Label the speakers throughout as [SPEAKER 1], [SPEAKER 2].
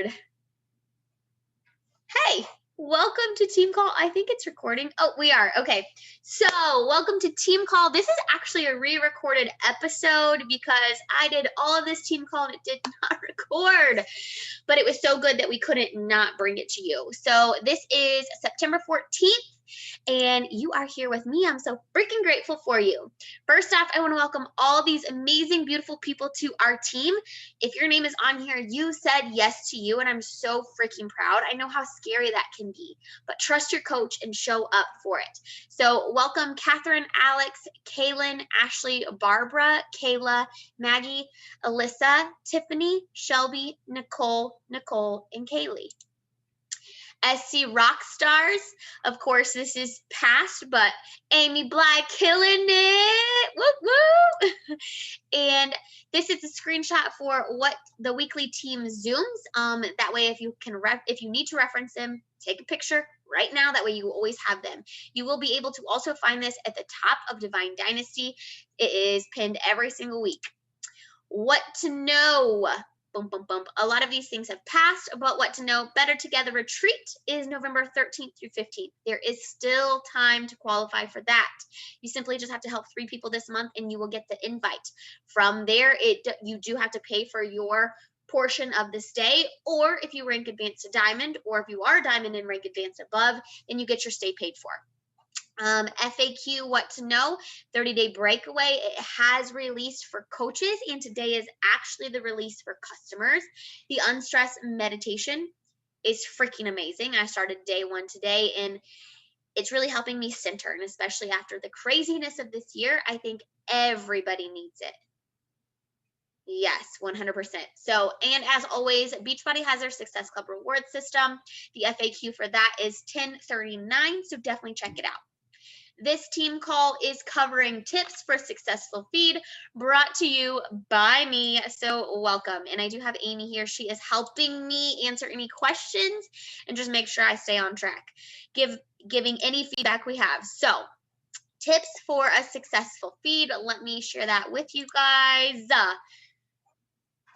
[SPEAKER 1] Hey, welcome to Team Call. I think it's recording. Oh, we are. Okay. So, welcome to Team Call. This is actually a re-recorded episode because I did all of this Team Call and it did not record. But it was so good that we couldn't not bring it to you. So, this is September 14th. And you are here with me. I'm so freaking grateful for you. First off, I want to welcome all these amazing, beautiful people to our team. If your name is on here, you said yes to you, and I'm so freaking proud. I know how scary that can be, but trust your coach and show up for it. So welcome Catherine, Alex, Kaylin, Ashley, Barbara, Kayla, Maggie, Alyssa, Tiffany, Shelby, Nicole, and Kaylee. SC Rock Stars. Of course, this is past, but Amy Bly killing it. Woo woo. And this is a screenshot for what the weekly team Zooms. That way, if you need to reference them, take a picture right now. That way, you always have them. You will be able to also find this at the top of Divine Dynasty. It is pinned every single week. What to know? Boom, boom, boom. A lot of these things have passed, but what to know? Better Together Retreat is November 13th through 15th. There is still time to qualify for that. You simply just have to help 3 people this month and you will get the invite. From there, you do have to pay for your portion of the stay, or if you rank advanced to diamond, or if you are diamond and rank advanced above, then you get your stay paid for. FAQ, what to know, 30-day breakaway. It has released for coaches, and today is actually the release for customers. The unstressed meditation is freaking amazing. I started day 1 today, and it's really helping me center, and especially after the craziness of this year, I think everybody needs it. Yes, 100%. So, and as always, Beachbody has their Success Club reward system. The FAQ for that is 1039, so definitely check it out. This team call is covering tips for successful feed, brought to you by me. So welcome. And I do have Amy here. She is helping me answer any questions and just make sure I stay on track, giving any feedback we have. So tips for a successful feed. Let me share that with you guys.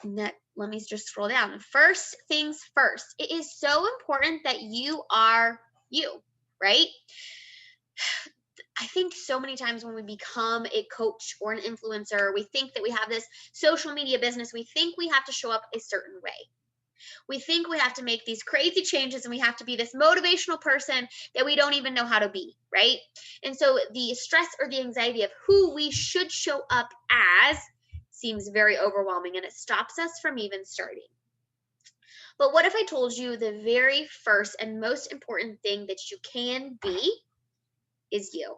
[SPEAKER 1] Let me just scroll down. First things first. It is so important that you are you, right? I think so many times when we become a coach or an influencer, we think that we have this social media business. We think we have to show up a certain way. We think we have to make these crazy changes and we have to be this motivational person that we don't even know how to be, right? And so the stress or the anxiety of who we should show up as seems very overwhelming, and it stops us from even starting. But what if I told you the very first and most important thing that you can be is you?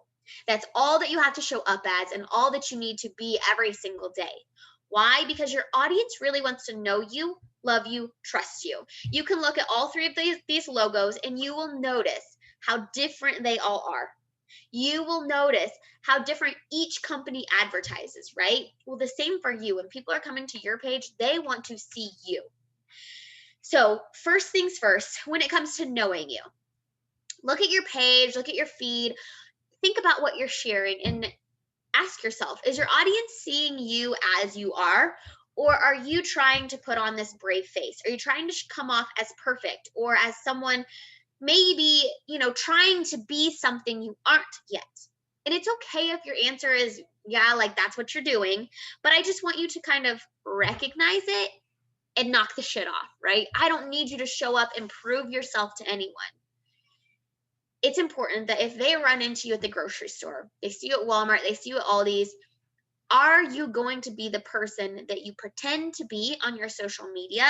[SPEAKER 1] That's all that you have to show up as and all that you need to be every single day. Why? Because your audience really wants to know you, love you, trust you. You can look at all 3 of these logos and you will notice how different they all are. You will notice how different each company advertises, right? Well, the same for you. When people are coming to your page, they want to see you. So first things first, when it comes to knowing you, look at your page, look at your feed, think about what you're sharing and ask yourself, is your audience seeing you as you are? Or are you trying to put on this brave face? Are you trying to come off as perfect or as someone maybe, trying to be something you aren't yet? And it's okay if your answer is, yeah, like that's what you're doing. But I just want you to kind of recognize it and knock the shit off, right? I don't need you to show up and prove yourself to anyone. It's important that if they run into you at the grocery store, they see you at Walmart, they see you at Aldi's, are you going to be the person that you pretend to be on your social media?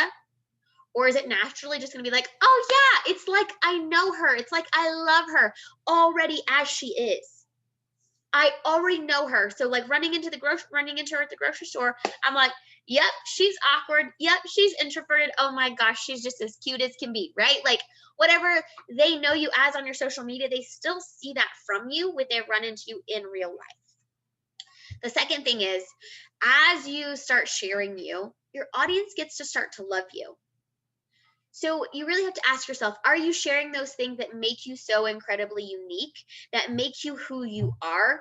[SPEAKER 1] Or is it naturally just going to be like, oh yeah, it's like I know her. It's like I love her already as she is. I already know her. So like running into her at the grocery store, I'm like, yep, she's awkward. Yep, she's introverted. Oh my gosh, she's just as cute as can be, right? Like whatever they know you as on your social media, they still see that from you when they run into you in real life. The second thing is, as you start sharing you, your audience gets to start to love you. So you really have to ask yourself, are you sharing those things that make you so incredibly unique, that make you who you are?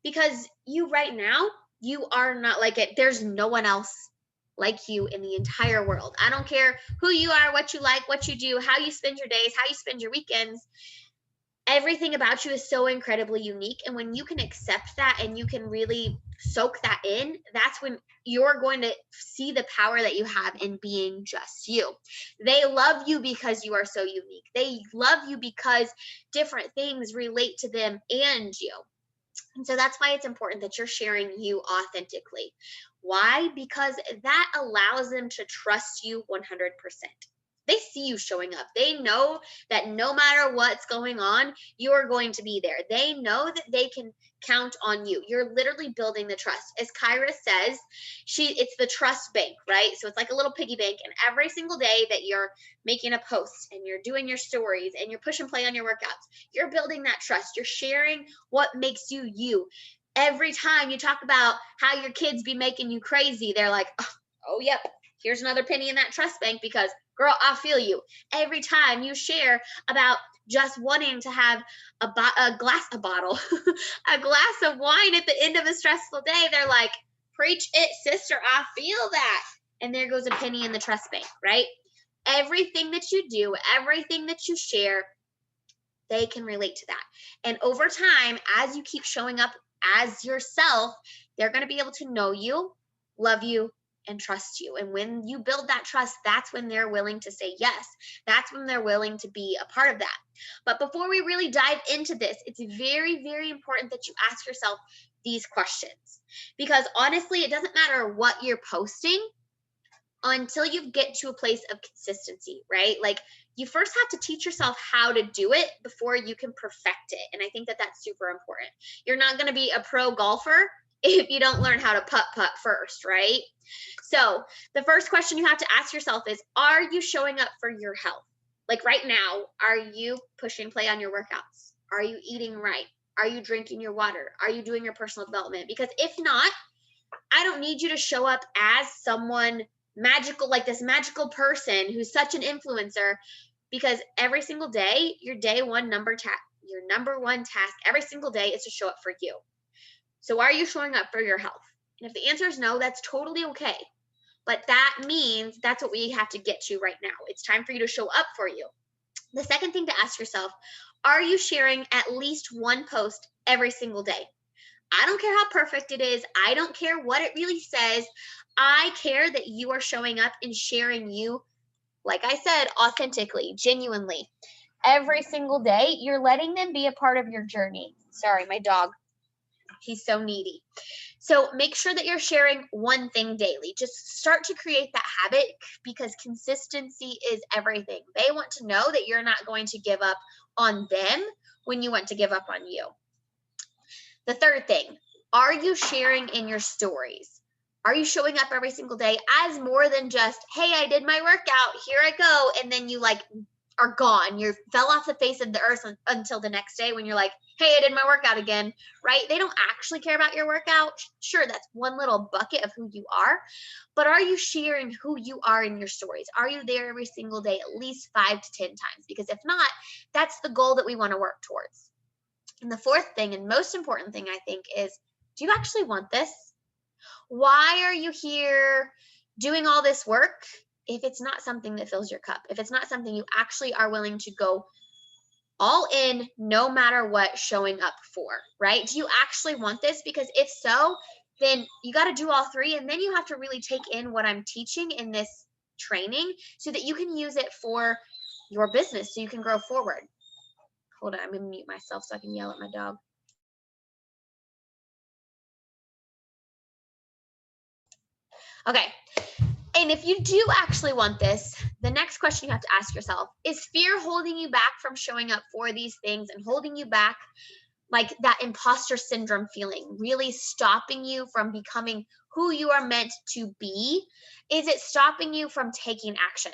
[SPEAKER 1] Because you right now, you are not like it. There's no one else like you in the entire world. I don't care who you are, what you like, what you do, how you spend your days, how you spend your weekends. Everything about you is so incredibly unique. And when you can accept that and you can really soak that in, that's when you're going to see the power that you have in being just you. They love you because you are so unique. They love you because different things relate to them and you. And so that's why it's important that you're sharing you authentically. Why? Because that allows them to trust you 100%. They see you showing up. They know that no matter what's going on, you're going to be there. They know that they can count on you. You're literally building the trust. As Kyra says, it's the trust bank, right? So it's like a little piggy bank. And every single day that you're making a post and you're doing your stories and you're push and play on your workouts, you're building that trust. You're sharing what makes you you. Every time you talk about how your kids be making you crazy, they're like, oh yep, here's another penny in that trust bank because girl, I feel you. Every time you share about just wanting to have a glass of wine at the end of a stressful day, they're like, preach it, sister, I feel that. And there goes a penny in the trust bank, right? Everything that you do, everything that you share, they can relate to that. And over time, as you keep showing up as yourself, they're going to be able to know you, love you, and trust you. And when you build that trust, that's when they're willing to say yes. That's when they're willing to be a part of that. But before we really dive into this, it's very, very important that you ask yourself these questions. Because honestly, it doesn't matter what you're posting until you get to a place of consistency, right? Like you first have to teach yourself how to do it before you can perfect it. And I think that that's super important. You're not going to be a pro golfer if you don't learn how to putt first, right? So the first question you have to ask yourself is, are you showing up for your health? Like right now, are you pushing play on your workouts? Are you eating right? Are you drinking your water? Are you doing your personal development? Because if not, I don't need you to show up as someone magical, like this magical person who's such an influencer, because every single day, your number one task every single day is to show up for you. So are you showing up for your health? And if the answer is no, that's totally okay. But that means that's what we have to get to right now. It's time for you to show up for you. The second thing to ask yourself, are you sharing at least one post every single day? I don't care how perfect it is. I don't care what it really says. I care that you are showing up and sharing you, like I said, authentically, genuinely. Every single day, you're letting them be a part of your journey. Sorry, my dog. He's so needy. So make sure that you're sharing one thing daily. Just start to create that habit because consistency is everything. They want to know that you're not going to give up on them when you want to give up on you. The third thing, are you sharing in your stories? Are you showing up every single day as more than just, hey, I did my workout, here I go, and then you like are gone. You fell off the face of the earth until the next day when you're like, hey, I did my workout again, right? They don't actually care about your workout. Sure, that's one little bucket of who you are, but are you sharing who you are in your stories? Are you there every single day, at least 5 to 10 times? Because if not, that's the goal that we want to work towards. And the fourth thing and most important thing, I think, is, do you actually want this? Why are you here doing all this work if it's not something that fills your cup? If it's not something you actually are willing to go all in, no matter what, showing up for, right? Do you actually want this? Because if so, then you got to do all three. And then you have to really take in what I'm teaching in this training so that you can use it for your business so you can grow forward. Hold on, I'm going to mute myself so I can yell at my dog. Okay. And if you do actually want this, the next question you have to ask yourself, is fear holding you back from showing up for these things and holding you back, like that imposter syndrome feeling, really stopping you from becoming who you are meant to be? Is it stopping you from taking action?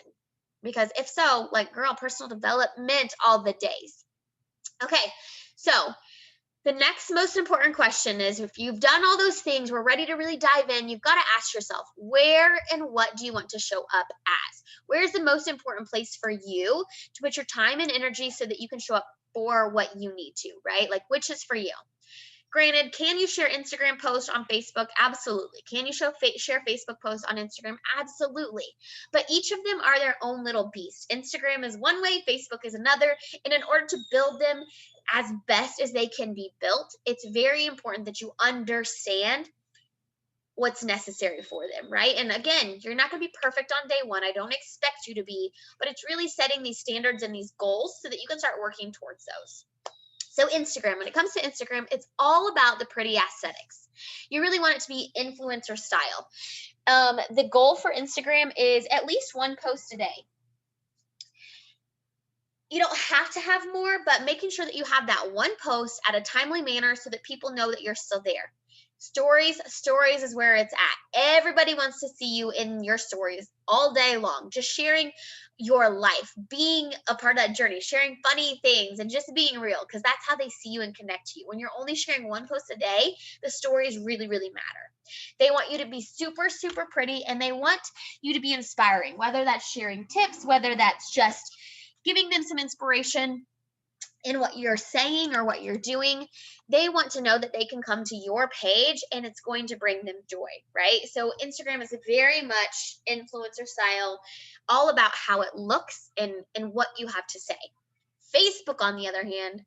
[SPEAKER 1] Because if so, like, girl, personal development all the days. Okay, so the next most important question is, if you've done all those things, we're ready to really dive in, you've got to ask yourself, where and what do you want to show up as? Where's the most important place for you to put your time and energy so that you can show up for what you need to, right? Like, which is for you? Granted, can you share Instagram posts on Facebook? Absolutely. Can you share Facebook posts on Instagram? Absolutely. But each of them are their own little beast. Instagram is one way, Facebook is another. And in order to build them as best as they can be built, it's very important that you understand what's necessary for them, right? And again, you're not going to be perfect on day one. I don't expect you to be, but it's really setting these standards and these goals so that you can start working towards those. So Instagram, when it comes to Instagram, it's all about the pretty aesthetics. You really want it to be influencer style. The goal for Instagram is at least one post a day. You don't have to have more, but making sure that you have that one post at a timely manner so that people know that you're still there. Stories is where it's at. Everybody wants to see you in your stories all day long, just sharing your life, being a part of that journey, sharing funny things and just being real, because that's how they see you and connect to you. When you're only sharing one post a day, the stories really, really matter. They want you to be super, super pretty, and they want you to be inspiring, whether that's sharing tips, whether that's just giving them some inspiration in what you're saying or what you're doing. They want to know that they can come to your page and it's going to bring them joy, right? So Instagram is very much influencer style, all about how it looks and what you have to say. Facebook, on the other hand,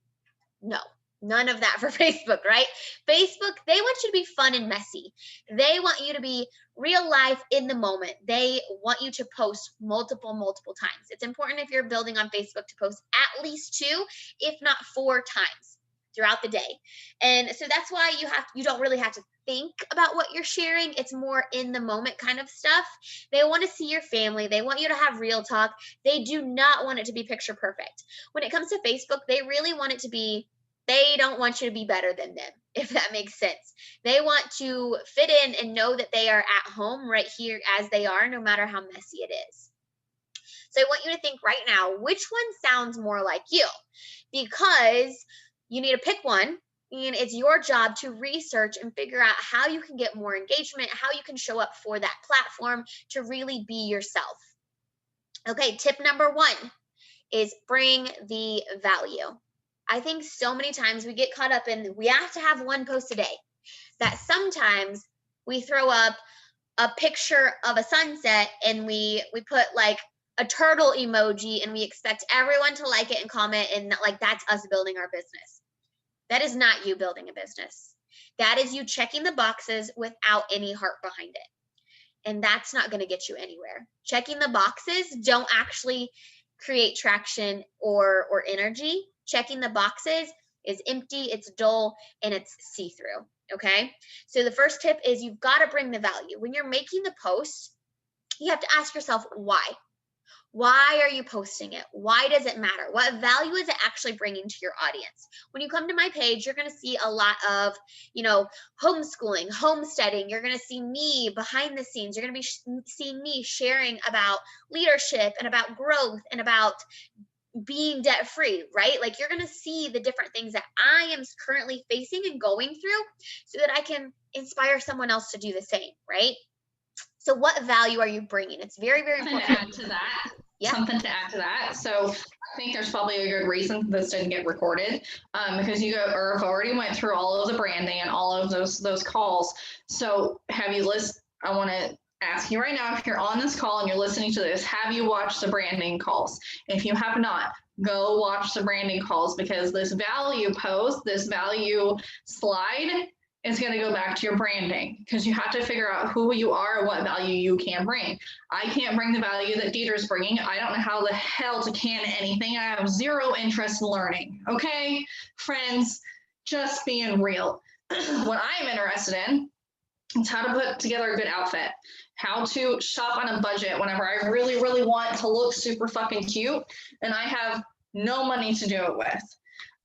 [SPEAKER 1] no. None of that for Facebook, right? Facebook, they want you to be fun and messy. They want you to be real life in the moment. They want you to post multiple times. It's important if you're building on Facebook to post at least 2, if not 4 times throughout the day. And so that's why you don't really have to think about what you're sharing. It's more in the moment kind of stuff. They want to see your family. They want you to have real talk. They do not want it to be picture perfect. When it comes to Facebook, they really want it to be, they don't want you to be better than them, if that makes sense. They want to fit in and know that they are at home right here as they are, no matter how messy it is. So I want you to think right now, which one sounds more like you? Because you need to pick one, and it's your job to research and figure out how you can get more engagement, how you can show up for that platform to really be yourself. Okay, tip number 1 is bring the value. I think so many times we get caught up in we have to have one post a day, that sometimes we throw up a picture of a sunset and we put like a turtle emoji and we expect everyone to like it and comment, and like that's us building our business. That is not you building a business. That is you checking the boxes without any heart behind it. And that's not going to get you anywhere. Checking the boxes don't actually create traction or energy. Checking the boxes is empty, it's dull, and it's see-through, okay? So the first tip is you've got to bring the value. When you're making the post, you have to ask yourself why. Why are you posting it? Why does it matter? What value is it actually bringing to your audience? When you come to my page, you're going to see a lot of, homeschooling, homesteading. You're going to see me behind the scenes. You're going to be seeing me sharing about leadership and about growth and about being debt free, right? Like you're going to see the different things that I am currently facing and going through so that I can inspire someone else to do the same, right? So what value are you bringing? It's very, very important.
[SPEAKER 2] Something to add to that. So I think there's probably a good reason this didn't get recorded, because you already went through all of the branding and all of those calls. So have you listened? I want to ask you right now, if you're on this call and you're listening to this, have you watched the branding calls? If you have not, go watch the branding calls, because this value post, this value slide is going to go back to your branding, because you have to figure out who you are and what value you can bring. I can't bring the value that Deidre's bringing. I don't know how the hell to can anything. I have zero interest in learning. Okay, friends, just being real. What I'm interested in is how to put together a good outfit, how to shop on a budget whenever I really, really want to look super fucking cute and I have no money to do it with.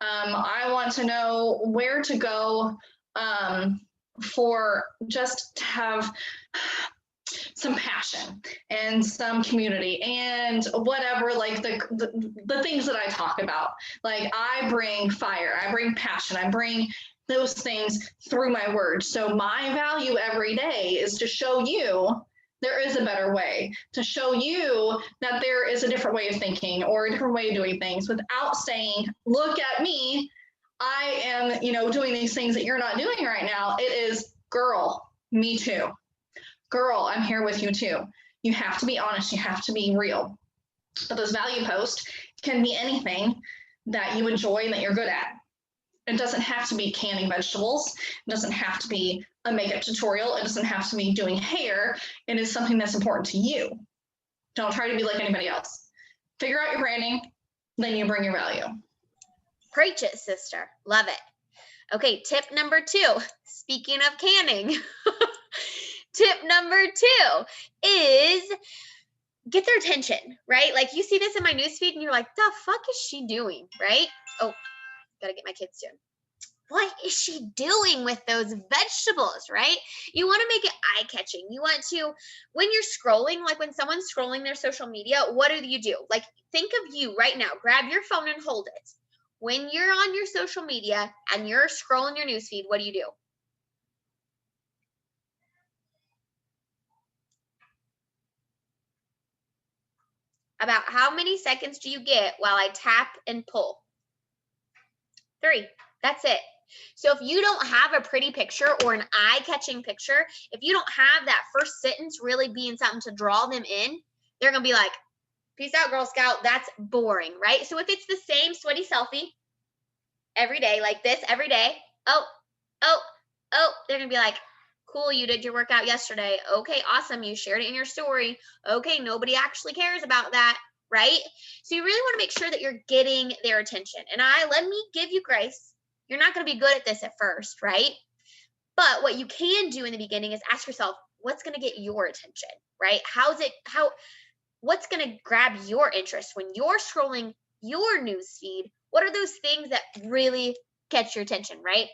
[SPEAKER 2] I want to know where to go for just to have some passion and some community and whatever, like the things that I talk about. Like I bring fire, I bring passion, I bring those things through my words. So my value every day is to show you there is a better way, to show you that there is a different way of thinking or a different way of doing things without saying, look at me, I am, doing these things that you're not doing right now. It is, girl, me too. Girl, I'm here with you too. You have to be honest. You have to be real. But those value posts can be anything that you enjoy and that you're good at. It doesn't have to be canning vegetables. It doesn't have to be a makeup tutorial. It doesn't have to be doing hair. It is something that's important to you. Don't try to be like anybody else. Figure out your branding, then you bring your value.
[SPEAKER 1] Preach it, sister. Love it. Okay, tip number 2. Speaking of canning, tip number 2 is get their attention, right? Like you see this in my newsfeed and you're like, the fuck is she doing, right? Oh, gotta get my kids soon. What is she doing with those vegetables, right? You want to make it eye-catching. You want to, when you're scrolling, like when someone's scrolling their social media, what do you do? Like think of you right now. Grab your phone and hold it. When you're on your social media and you're scrolling your newsfeed, what do you do? About how many seconds do you get while I tap and pull? 3. That's it. So if you don't have a pretty picture or an eye-catching picture, if you don't have that first sentence really being something to draw them in, they're going to be like, peace out, Girl Scout. That's boring, right? So if it's the same sweaty selfie every day, like this every day, oh, they're going to be like, cool, you did your workout yesterday. Okay, awesome. You shared it in your story. Okay, nobody actually cares about that, right? So you really want to make sure that you're getting their attention. And let me give you grace. You're not going to be good at this at first, right? But what you can do in the beginning is ask yourself, what's going to get your attention, right? What's going to grab your interest when you're scrolling your news feed? What are those things that really catch your attention, right?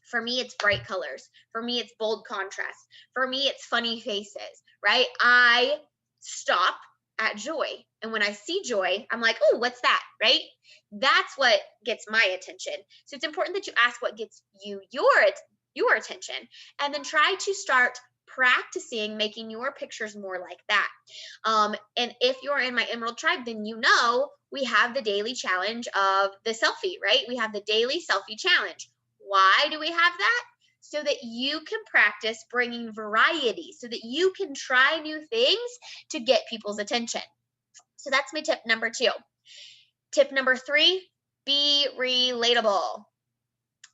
[SPEAKER 1] For me, it's bright colors. For me, it's bold contrast. For me, it's funny faces, right? I stop at joy. And when I see joy, I'm like, oh, what's that, right? That's what gets my attention. So it's important that you ask what gets you your attention, and then try to start practicing making your pictures more like that. And if you're in my Emerald Tribe, then you know we have the daily challenge of the selfie, right? We have the daily selfie challenge. Why do we have that? So that you can practice bringing variety, so that you can try new things to get people's attention. So that's my tip number 2. Tip number 3, be relatable.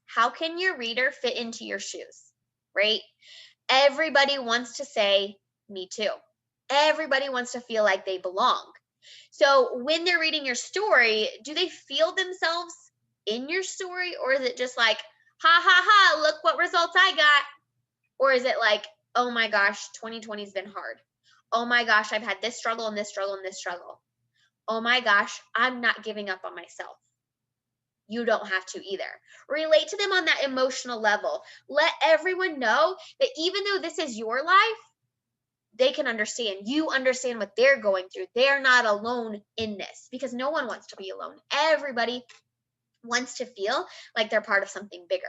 [SPEAKER 1] How can your reader fit into your shoes, right? Everybody wants to say, me too. Everybody wants to feel like they belong. So when they're reading your story, do they feel themselves in your story? Or is it just like, ha, ha, ha, look what results I got? Or is it like, oh my gosh, 2020 has been hard. Oh my gosh, I've had this struggle and this struggle and this struggle. Oh my gosh, I'm not giving up on myself. You don't have to either. Relate to them on that emotional level. Let everyone know that even though this is your life, they can understand. You understand what they're going through. They're not alone in this, because no one wants to be alone. Everybody wants to feel like they're part of something bigger.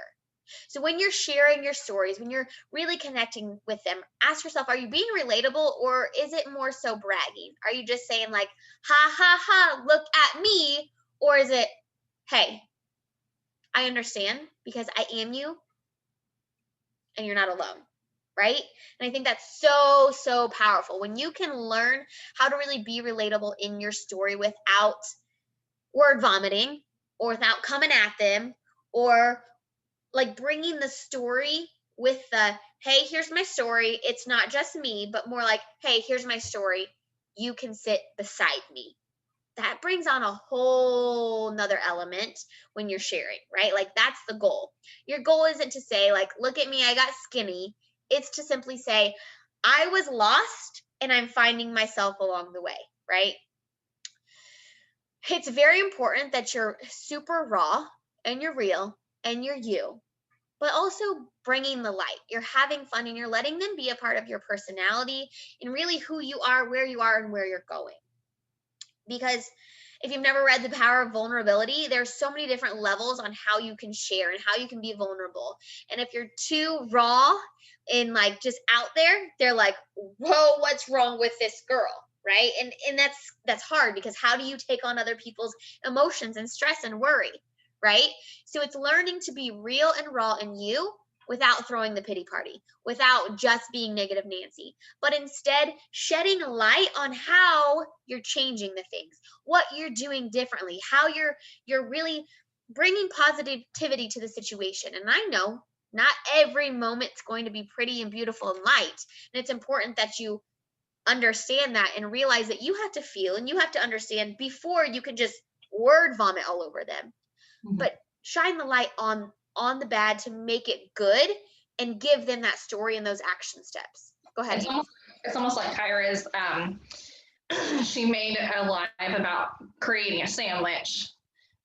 [SPEAKER 1] So when you're sharing your stories, when you're really connecting with them, ask yourself, are you being relatable, or is it more so bragging? Are you just saying like, ha, ha, ha, look at me? Or is it, hey, I understand because I am you and you're not alone, right? And I think that's so, so powerful. When you can learn how to really be relatable in your story without word vomiting or without coming at them, or like bringing the story with the, hey, here's my story. It's not just me, but more like, hey, here's my story. You can sit beside me. That brings on a whole nother element when you're sharing, right? Like that's the goal. Your goal isn't to say like, look at me, I got skinny. It's to simply say, I was lost and I'm finding myself along the way, right? It's very important that you're super raw and you're real and you're you, but also bringing the light. You're having fun and you're letting them be a part of your personality and really who you are, where you are, and where you're going. Because if you've never read The Power of Vulnerability, there's so many different levels on how you can share and how you can be vulnerable. And if you're too raw and like just out there, they're like, whoa, what's wrong with this girl? Right? And that's hard, because how do you take on other people's emotions and stress and worry? right? So it's learning to be real and raw in you without throwing the pity party, without just being negative Nancy, but instead shedding light on how you're changing the things, what you're doing differently, how you're really bringing positivity to the situation. And I know not every moment's going to be pretty and beautiful and light, and it's important that you understand that and realize that you have to feel and you have to understand before you can just word vomit all over them. But shine the light on the bad to make it good and give them that story and those action steps. Go ahead.
[SPEAKER 2] It's almost like Kyra's, she made a live about creating a sandwich,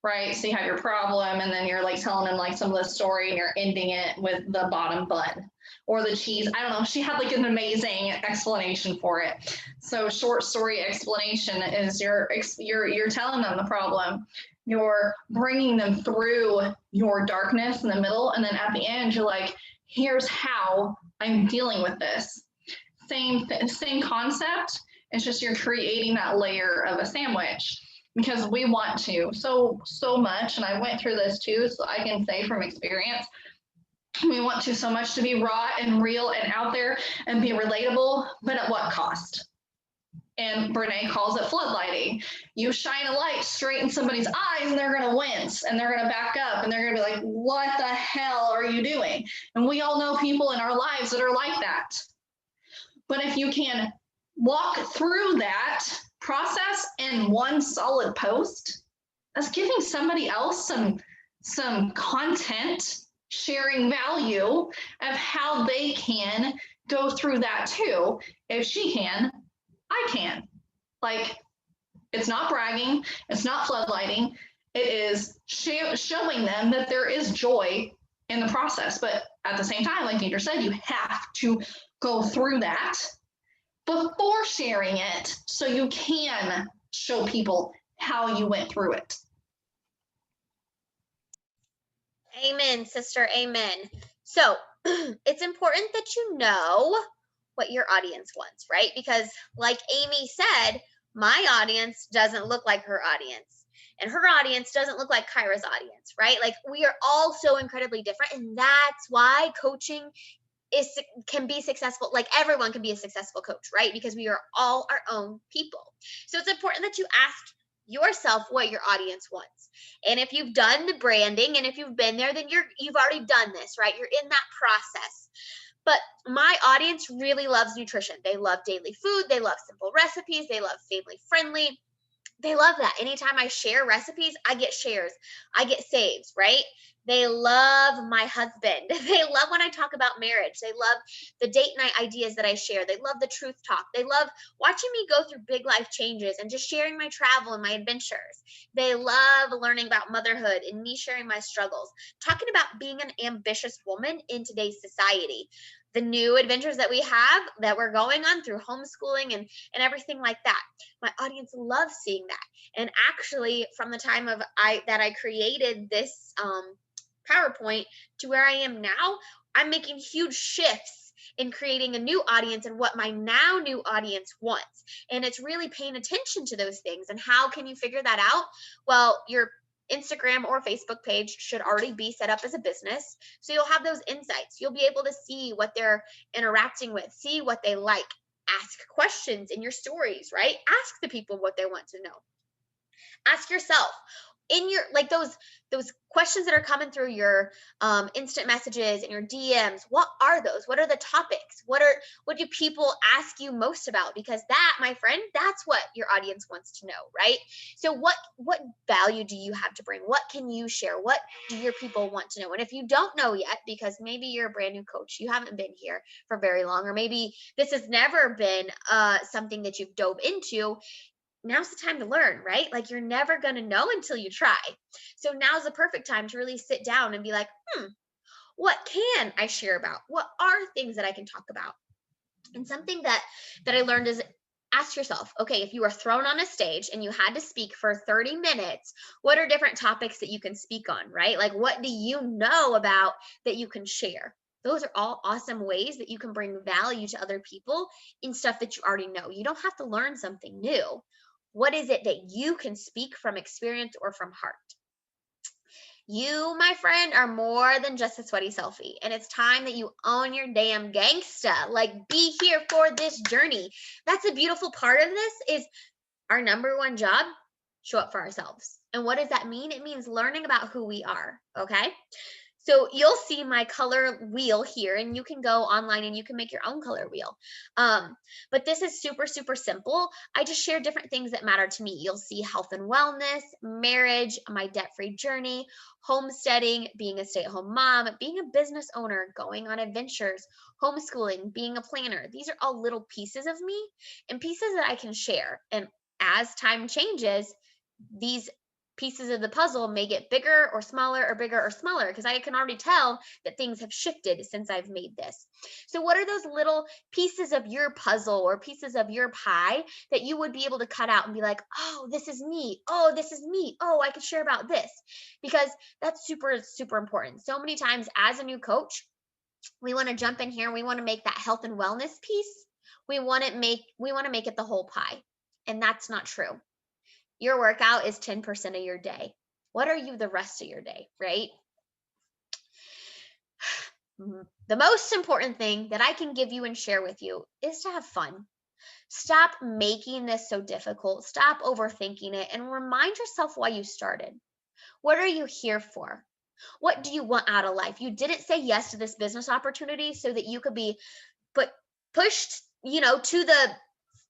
[SPEAKER 2] right? So you have your problem and then you're like telling them like some of the story and you're ending it with the bottom bun or the cheese. I don't know. She had like an amazing explanation for it. So short story explanation is you're telling them the problem. You're bringing them through your darkness in the middle. And then at the end, you're like, here's how I'm dealing with this. Same concept. It's just you're creating that layer of a sandwich because we want to so much. And I went through this too, so I can say from experience, we want to so much to be raw and real and out there and be relatable, but at what cost? And Brene calls it floodlighting. You shine a light straight in somebody's eyes and they're going to wince and they're going to back up and they're going to be like, what the hell are you doing? And we all know people in our lives that are like that. But if you can walk through that process in one solid post, that's giving somebody else some content, sharing value of how they can go through that too. If she can, I can. Like, it's not bragging, it's not floodlighting, it is showing them that there is joy in the process. But at the same time, like Deidre said, you have to go through that before sharing it so you can show people how you went through it.
[SPEAKER 1] Amen, sister. Amen. So it's important that you know what your audience wants, right? Because like Amy said, my audience doesn't look like her audience. And her audience doesn't look like Kyra's audience, right? Like we are all so incredibly different. And that's why coaching can be successful. Like everyone can be a successful coach, right? Because we are all our own people. So it's important that you ask yourself what your audience wants. And if you've done the branding and if you've been there, then you've already done this, right? You're in that process. But my audience really loves nutrition. They love daily food. They love simple recipes. They love family friendly. They love that. Anytime I share recipes, I get shares. I get saves, right? They love my husband. They love when I talk about marriage. They love the date night ideas that I share. They love the truth talk. They love watching me go through big life changes and just sharing my travel and my adventures. They love learning about motherhood and me sharing my struggles, talking about being an ambitious woman in today's society. The new adventures that we have that we're going on through homeschooling and everything like that. My audience loves seeing that. And actually, from the time that I created this PowerPoint to where I am now, I'm making huge shifts in creating a new audience and what my now new audience wants. And it's really paying attention to those things. And how can you figure that out? Well, your Instagram or Facebook page should already be set up as a business. So you'll have those insights. You'll be able to see what they're interacting with, see what they like, ask questions in your stories, right? Ask the people what they want to know. Ask yourself in your, like those questions that are coming through your instant messages and your DMs. What are those? What are the topics? What do people ask you most about? Because that, my friend, that's what your audience wants to know, right? So what value do you have to bring? What can you share? What do your people want to know? And if you don't know yet, because maybe you're a brand new coach, you haven't been here for very long, or maybe this has never been something that you've dove into, now's the time to learn, right? Like you're never going to know until you try. So now's the perfect time to really sit down and be like, what can I share about? What are things that I can talk about? And something that I learned is ask yourself, okay, if you were thrown on a stage and you had to speak for 30 minutes, what are different topics that you can speak on, right? Like what do you know about that you can share? Those are all awesome ways that you can bring value to other people in stuff that you already know. You don't have to learn something new. What is it that you can speak from experience or from heart? You, my friend, are more than just a sweaty selfie. And it's time that you own your damn gangsta. Like, be here for this journey. That's a beautiful part of this is our number one job, show up for ourselves. And what does that mean? It means learning about who we are, okay? So you'll see my color wheel here, and you can go online and you can make your own color wheel. But this is super, super simple. I just share different things that matter to me. You'll see health and wellness, marriage, my debt-free journey, homesteading, being a stay-at-home mom, being a business owner, going on adventures, homeschooling, being a planner. These are all little pieces of me and pieces that I can share. And as time changes, these pieces of the puzzle may get bigger or smaller or bigger or smaller because I can already tell that things have shifted since I've made this. So what are those little pieces of your puzzle or pieces of your pie that you would be able to cut out and be like, oh, this is me. Oh, this is me. Oh, I could share about this, because that's super, super important. So many times as a new coach, we want to jump in here. We want to make that health and wellness piece. We want to make it the whole pie. And that's not true. Your workout is 10% of your day. What are you the rest of your day, right? The most important thing that I can give you and share with you is to have fun. Stop making this so difficult. Stop overthinking it and remind yourself why you started. What are you here for? What do you want out of life? You didn't say yes to this business opportunity so that you could be pushed,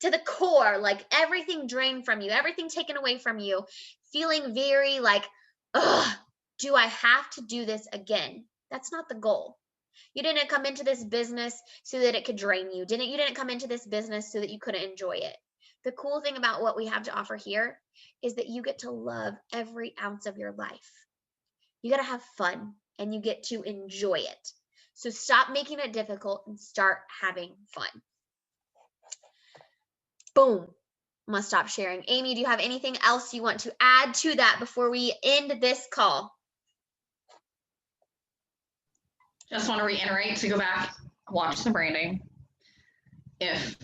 [SPEAKER 1] to the core, like everything drained from you, everything taken away from you, feeling very like, ugh, do I have to do this again? That's not the goal. You didn't come into this business so that it could drain you. You didn't come into this business so that you couldn't enjoy it. The cool thing about what we have to offer here is that you get to love every ounce of your life. You got to have fun and you get to enjoy it. So stop making it difficult and start having fun. Boom. I'm going to stop sharing. Amy, do you have anything else you want to add to that before we end this call?
[SPEAKER 2] Just want to reiterate to go back, watch the branding. If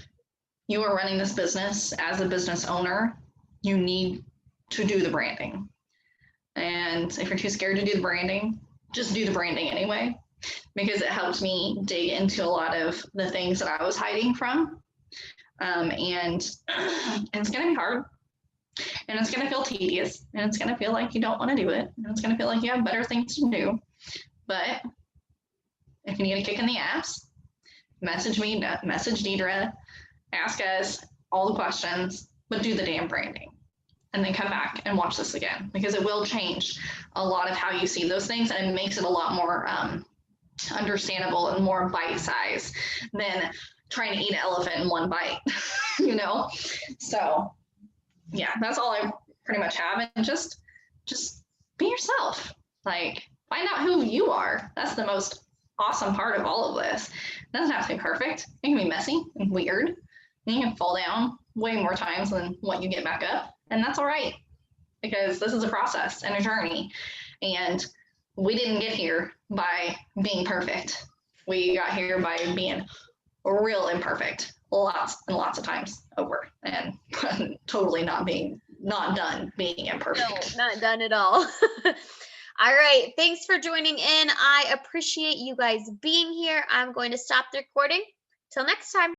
[SPEAKER 2] you are running this business as a business owner, you need to do the branding. And if you're too scared to do the branding, just do the branding anyway, because it helped me dig into a lot of the things that I was hiding from. And it's going to be hard, and it's going to feel tedious, and it's going to feel like you don't want to do it, and it's going to feel like you have better things to do. But if you need a kick in the ass, message me, message Deidre, ask us all the questions, but do the damn branding. And then come back and watch this again, because it will change a lot of how you see those things, and it makes it a lot more understandable and more bite-sized than trying to eat an elephant in one bite, So yeah, that's all I pretty much have. And just be yourself. Like, find out who you are. That's the most awesome part of all of this. It doesn't have to be perfect. It can be messy and weird. And you can fall down way more times than what you get back up. And that's all right, because this is a process and a journey. And we didn't get here by being perfect. We got here by being real imperfect, lots and lots of times over, and totally not done being imperfect.
[SPEAKER 1] No, not done at all. All right. Thanks for joining in. I appreciate you guys being here. I'm going to stop the recording. Till next time.